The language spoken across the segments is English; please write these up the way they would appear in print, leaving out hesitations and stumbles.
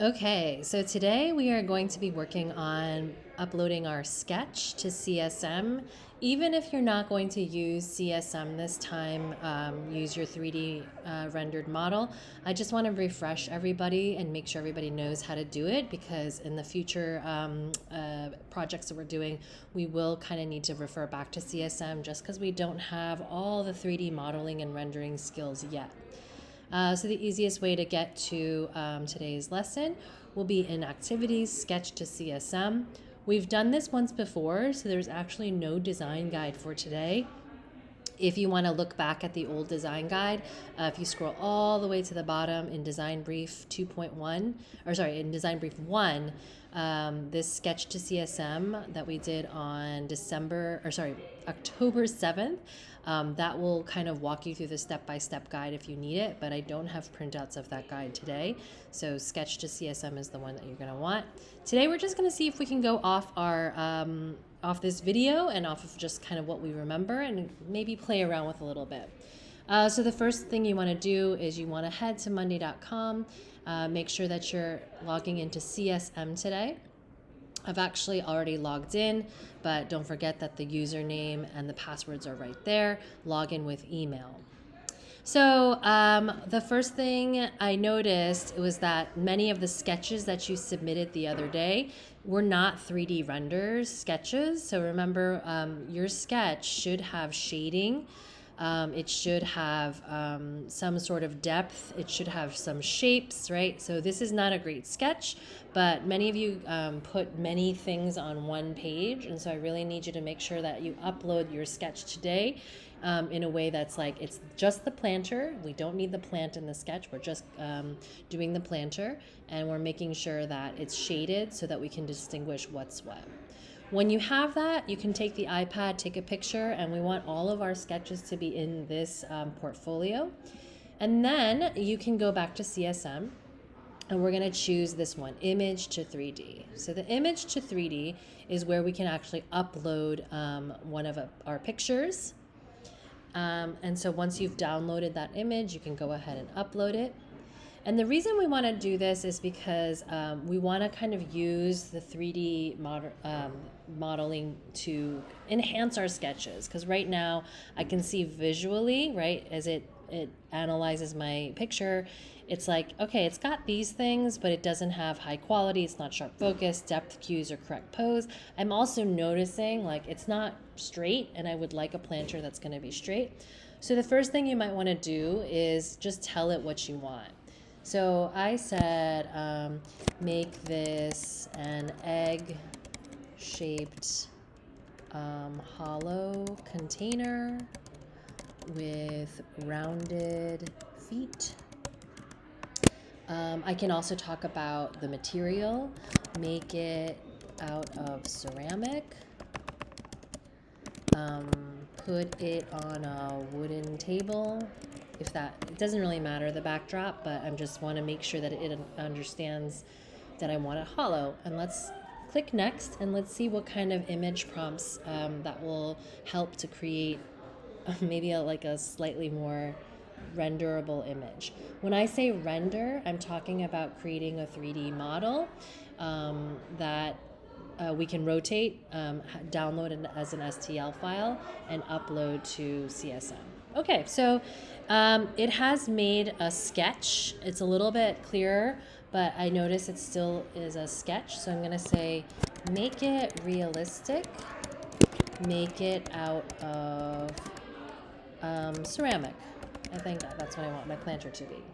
Okay, so today we are going to be working on uploading our sketch to CSM. Even if you're not going to use CSM this time, use your 3D rendered model. I just want to refresh everybody and make sure everybody knows how to do it, because in the future projects that we're doing, we will kind of need to refer back to CSM just because we don't have all the 3D modeling and rendering skills yet. So the easiest way to get to today's lesson will be in Activities, Sketch to CSM. We've done this once before, so there's actually no design guide for today. If you want to look back at the old design guide, if you scroll all the way to the bottom in Design Brief 2.1, or sorry, in Design Brief 1, this sketch to CSM that we did on October 7th, that will kind of walk you through the step-by-step guide if you need it, but I don't have printouts of that guide today. So sketch to CSM is the one that you're going to want. Today we're just going to see if we can go off our off this video and off of just kind of what we remember and maybe play around with a little bit. So the first thing you want to do is you want to head to monday.com, make sure that you're logging into CSM today. I've actually already logged in, but don't forget that the username and the passwords are right there. Log in with email. So the first thing I noticed was that many of the sketches that you submitted the other day were not 3D renders sketches. So remember, your sketch should have shading. It should have some sort of depth. It should have some shapes, right? So this is not a great sketch, but many of you put many things on one page. And so I really need you to make sure that you upload your sketch today in a way that's like, it's just the planter. We don't need the plant in the sketch. We're just doing the planter, and we're making sure that it's shaded so that we can distinguish what's what. When you have that, you can take the iPad, take a picture, and we want all of our sketches to be in this portfolio. And then you can go back to CSM, and we're going to choose this one, Image to 3D. So the Image to 3D is where we can actually upload one of our pictures. And so once you've downloaded that image, you can go ahead and upload it. And the reason we want to do this is because we want to kind of use the 3D modeling to enhance our sketches. Because right now I can see visually, right, as it analyzes my picture, it's like, okay, it's got these things, but it doesn't have high quality. It's not sharp focus, depth cues, or correct pose. I'm also noticing like it's not straight, and I would like a planter that's going to be straight. So the first thing you might want to do is just tell it what you want. So I said, make this an egg-shaped hollow container with rounded feet. I can also talk about the material. Make it out of ceramic. Put it on a wooden table. It doesn't really matter the backdrop, but I just want to make sure that it understands that I want it hollow. And let's click next, and let's see what kind of image prompts that will help to create maybe a slightly more renderable image. When I say render, I'm talking about creating a 3D model that we can rotate, download it as an STL file, and upload to CSM. Okay, so it has made a sketch. It's a little bit clearer, but I notice it still is a sketch. So I'm going to say, make it realistic. Make it out of ceramic. I think that's what I want my planter to be.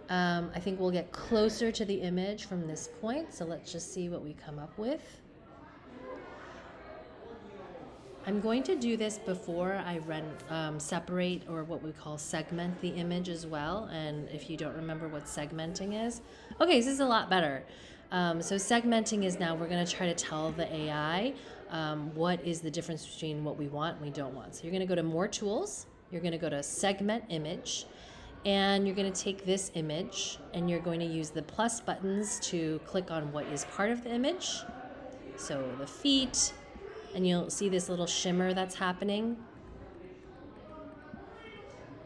I think we'll get closer to the image from this point, so let's just see what we come up with. I'm going to do this before I separate, or what we call segment, the image as well. And if you don't remember what segmenting is, okay, this is a lot better. So segmenting is now we're going to try to tell the AI what is the difference between what we want and we don't want. So you're going to go to More Tools, you're going to go to Segment Image, and you're going to take this image and you're going to use the plus buttons to click on what is part of the image. So the feet, and you'll see this little shimmer that's happening.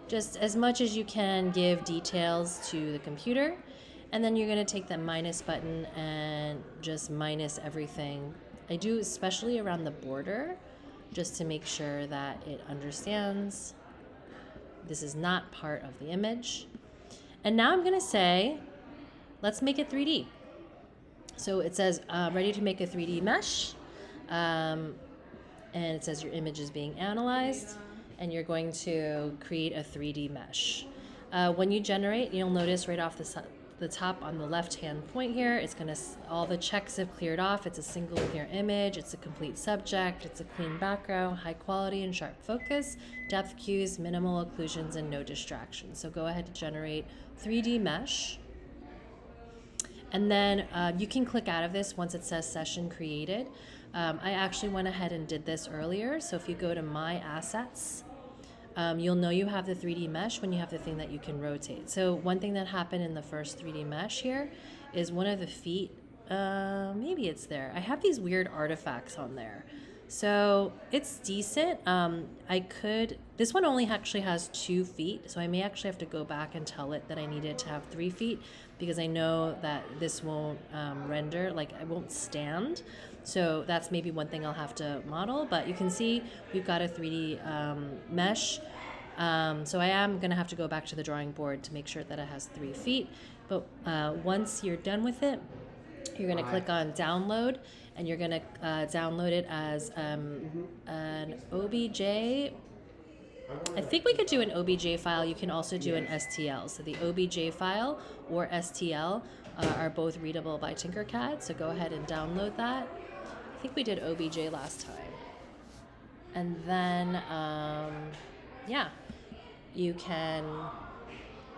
just as much as you can give details to the computer. And then you're going to take that minus button and just minus everything. I do especially around the border, just to make sure that it understands this is not part of the image. And now I'm going to say, let's make it 3D. So it says ready to make a 3D mesh. And it says your image is being analyzed, and you're going to create a 3D mesh. When you generate, you'll notice right off the top on the left-hand point here, it's gonna, all the checks have cleared off. It's a single clear image, it's a complete subject, it's a clean background, high quality and sharp focus, depth cues, minimal occlusions, and no distractions. So go ahead to generate 3D mesh. And then you can click out of this once it says session created. I actually went ahead and did this earlier. So if you go to My Assets, you'll know you have the 3D mesh when you have the thing that you can rotate. So one thing that happened in the first 3D mesh here is one of the feet, maybe it's there. I have these weird artifacts on there. So it's decent. This one only actually has 2 feet, so I may actually have to go back and tell it that I need it to have 3 feet, because I know that this won't render, like it won't stand. So that's maybe one thing I'll have to model, but you can see we've got a 3D mesh. So I am gonna have to go back to the drawing board to make sure that it has 3 feet. But once you're done with it, you're going to click on download, and you're going to download it as an OBJ. I think we could do an OBJ file. You can also do an STL. So the OBJ file or STL are both readable by TinkerCAD. So go ahead and download that. I think we did OBJ last time. And then, yeah, you can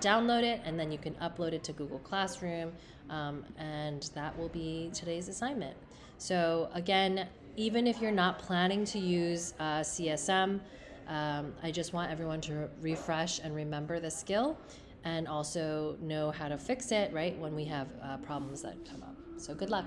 download it, and then you can upload it to Google Classroom, and that will be today's assignment. So again, even if you're not planning to use CSM, I just want everyone to refresh and remember the skill, and also know how to fix it, right, when we have problems that come up. So good luck.